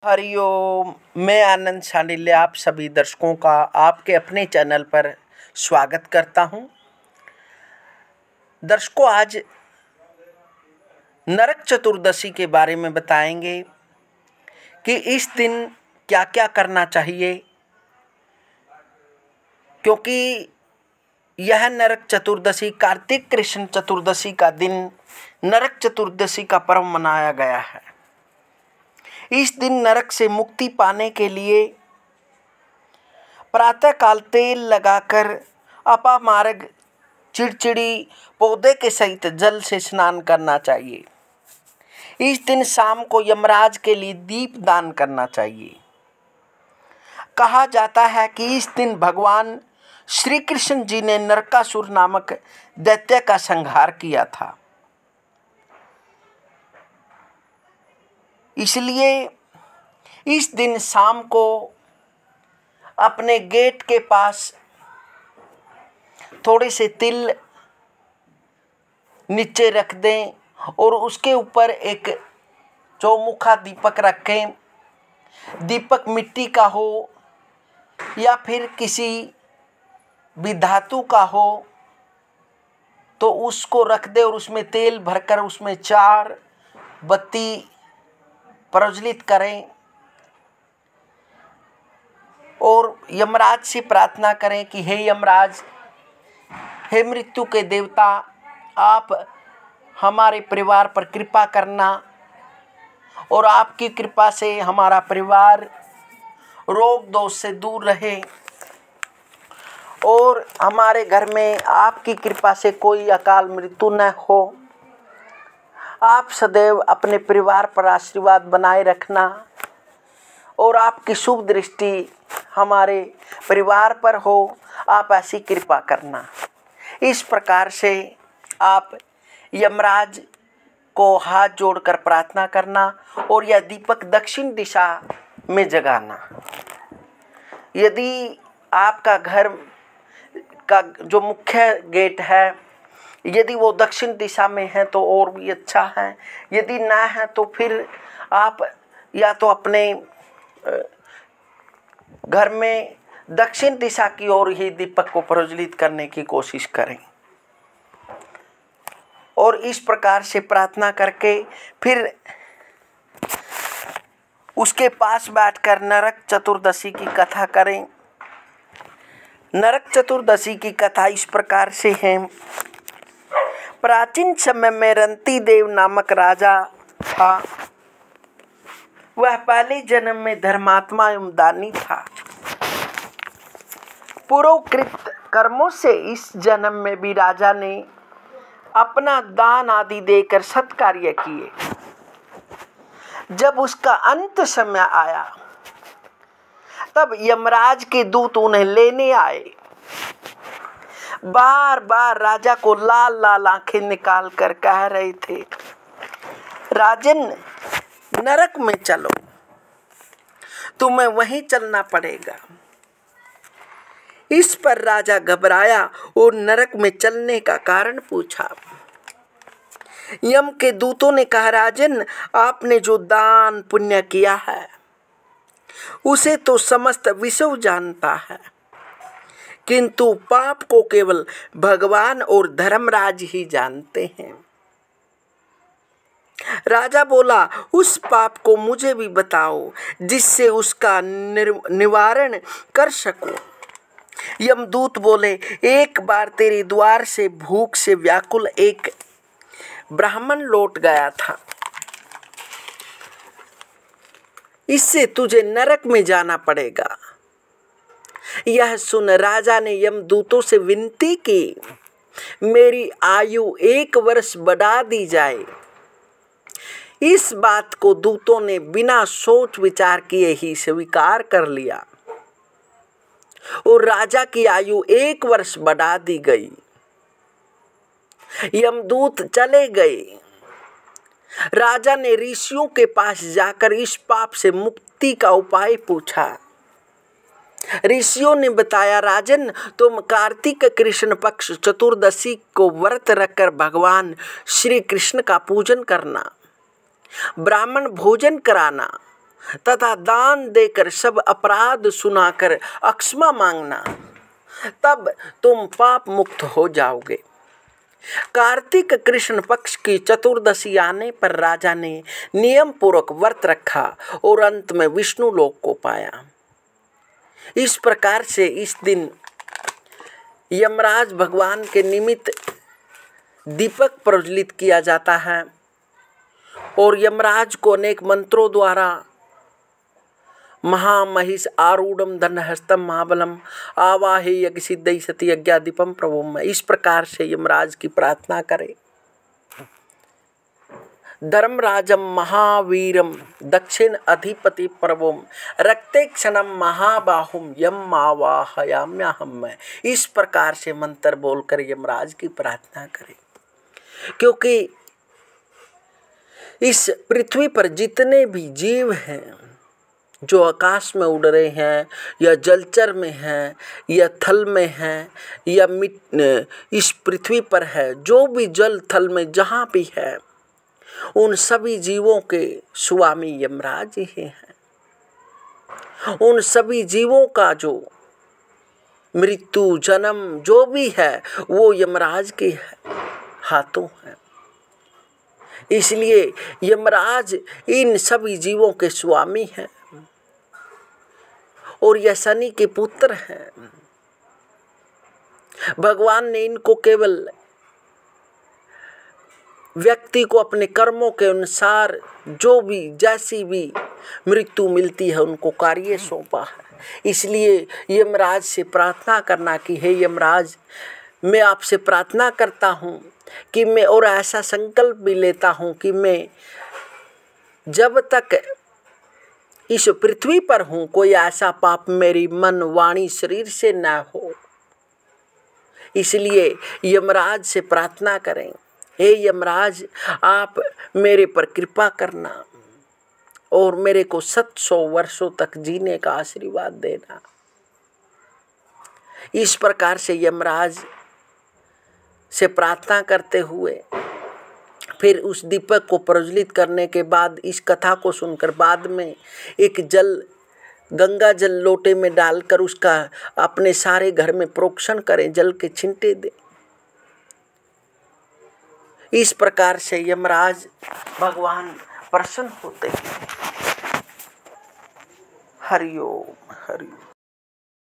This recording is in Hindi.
हरिओम। मैं आनंद शांडिल्य आप सभी दर्शकों का आपके अपने चैनल पर स्वागत करता हूं। दर्शकों, आज नरक चतुर्दशी के बारे में बताएंगे कि इस दिन क्या क्या करना चाहिए, क्योंकि यह नरक चतुर्दशी कार्तिक कृष्ण चतुर्दशी का दिन नरक चतुर्दशी का पर्व मनाया गया है। इस दिन नरक से मुक्ति पाने के लिए प्रातःकाल तेल लगाकर अपामार्ग चिड़चिड़ी पौधे के सहित जल से स्नान करना चाहिए। इस दिन शाम को यमराज के लिए दीप दान करना चाहिए। कहा जाता है कि इस दिन भगवान श्री कृष्ण जी ने नरकासुर नामक दैत्य का संहार किया था। इसलिए इस दिन शाम को अपने गेट के पास थोड़े से तिल नीचे रख दें और उसके ऊपर एक चौमुखा दीपक रखें। दीपक मिट्टी का हो या फिर किसी भी धातु का हो तो उसको रख दे और उसमें तेल भरकर उसमें 4 बत्ती प्रज्वलित करें और यमराज से प्रार्थना करें कि हे यमराज, हे मृत्यु के देवता, आप हमारे परिवार पर कृपा करना और आपकी कृपा से हमारा परिवार रोग दोष से दूर रहे और हमारे घर में आपकी कृपा से कोई अकाल मृत्यु न हो। आप सदैव अपने परिवार पर आशीर्वाद बनाए रखना और आपकी शुभ दृष्टि हमारे परिवार पर हो, आप ऐसी कृपा करना। इस प्रकार से आप यमराज को हाथ जोड़कर प्रार्थना करना और यह दीपक दक्षिण दिशा में जगाना। यदि आपका घर का जो मुख्य गेट है यदि वो दक्षिण दिशा में है तो और भी अच्छा है, यदि ना है तो फिर आप या तो अपने घर में दक्षिण दिशा की ओर ही दीपक को प्रज्वलित करने की कोशिश करें और इस प्रकार से प्रार्थना करके फिर उसके पास बैठकर नरक चतुर्दशी की कथा करें। नरक चतुर्दशी की कथा इस प्रकार से है। प्राचीन समय में रंती देव नामक राजा था। वह पहले जन्म में धर्मात्मा एवं दानी था। पूर्वकृत कर्मों से इस जन्म में भी राजा ने अपना दान आदि देकर सत्कार्य किए। जब उसका अंत समय आया तब यमराज के दूत उन्हें लेने आए। बार बार राजा को लाल लाल आंखें निकाल कर कह रहे थे, राजन, नरक में चलो, तुम्हें वहीं चलना पड़ेगा। इस पर राजा घबराया और नरक में चलने का कारण पूछा। यम के दूतों ने कहा, राजन, आपने जो दान पुण्य किया है उसे तो समस्त विश्व जानता है, किंतु पाप को केवल भगवान और धर्मराज ही जानते हैं। राजा बोला, उस पाप को मुझे भी बताओ जिससे उसका निवारण कर सकूं। यमदूत बोले, एक बार तेरे द्वार से भूख से व्याकुल एक ब्राह्मण लौट गया था। इससे तुझे नरक में जाना पड़ेगा। यह सुन राजा ने यमदूतों से विनती की, मेरी आयु 1 वर्ष बढ़ा दी जाए। इस बात को दूतों ने बिना सोच विचार किए ही स्वीकार कर लिया और राजा की आयु 1 वर्ष बढ़ा दी गई। यमदूत चले गए। राजा ने ऋषियों के पास जाकर इस पाप से मुक्ति का उपाय पूछा। ऋषियों ने बताया, राजन, तुम कार्तिक कृष्ण पक्ष चतुर्दशी को व्रत रखकर भगवान श्री कृष्ण का पूजन करना, ब्राह्मण भोजन कराना, तथा दान देकर सब अपराध सुनाकर अक्षमा मांगना, तब तुम पाप मुक्त हो जाओगे। कार्तिक कृष्ण पक्ष की चतुर्दशी आने पर राजा ने नियम पूर्वक व्रत रखा और अंत में विष्णु लोक को पाया। इस प्रकार से इस दिन यमराज भगवान के निमित्त दीपक प्रज्वलित किया जाता है और यमराज को अनेक मंत्रों द्वारा महामहिष आरूढ़म धनहस्तम महाबलम आवाहे यज्ञ सिद्धि सती यज्ञादीपम प्रभुम, इस प्रकार से यमराज की प्रार्थना करें। धर्मराजम महावीरम दक्षिण अधिपति प्रभुम रक्ते क्षणम महाबाहुम यम आवाहयाम्यहम, इस प्रकार से मंत्र बोलकर यमराज की प्रार्थना करें। क्योंकि इस पृथ्वी पर जितने भी जीव हैं जो आकाश में उड़ रहे हैं या जलचर में हैं या थल में हैं या इस पृथ्वी पर है, जो भी जल थल में जहाँ भी है, उन सभी जीवों के स्वामी यमराज ही हैं। उन सभी जीवों का जो मृत्यु जन्म जो भी है वो यमराज के हाथों है। इसलिए यमराज इन सभी जीवों के स्वामी हैं और यह शनि के पुत्र हैं। भगवान ने इनको केवल व्यक्ति को अपने कर्मों के अनुसार जो भी जैसी भी मृत्यु मिलती है उनको कार्य सौंपा है। इसलिए यमराज से प्रार्थना करना कि हे यमराज, मैं आपसे प्रार्थना करता हूँ कि मैं, और ऐसा संकल्प भी लेता हूँ कि मैं जब तक इस पृथ्वी पर हूँ कोई ऐसा पाप मेरी मन वाणी शरीर से न हो। इसलिए यमराज से प्रार्थना करें, हे यमराज, आप मेरे पर कृपा करना और मेरे को 700 वर्षों तक जीने का आशीर्वाद देना। इस प्रकार से यमराज से प्रार्थना करते हुए फिर उस दीपक को प्रज्वलित करने के बाद इस कथा को सुनकर बाद में एक गंगा जल लोटे में डालकर उसका अपने सारे घर में प्रोक्षण करें, जल के छिंटे दें। इस प्रकार से यमराज भगवान प्रसन्न होते हैं। हरि ओम हरि ओम।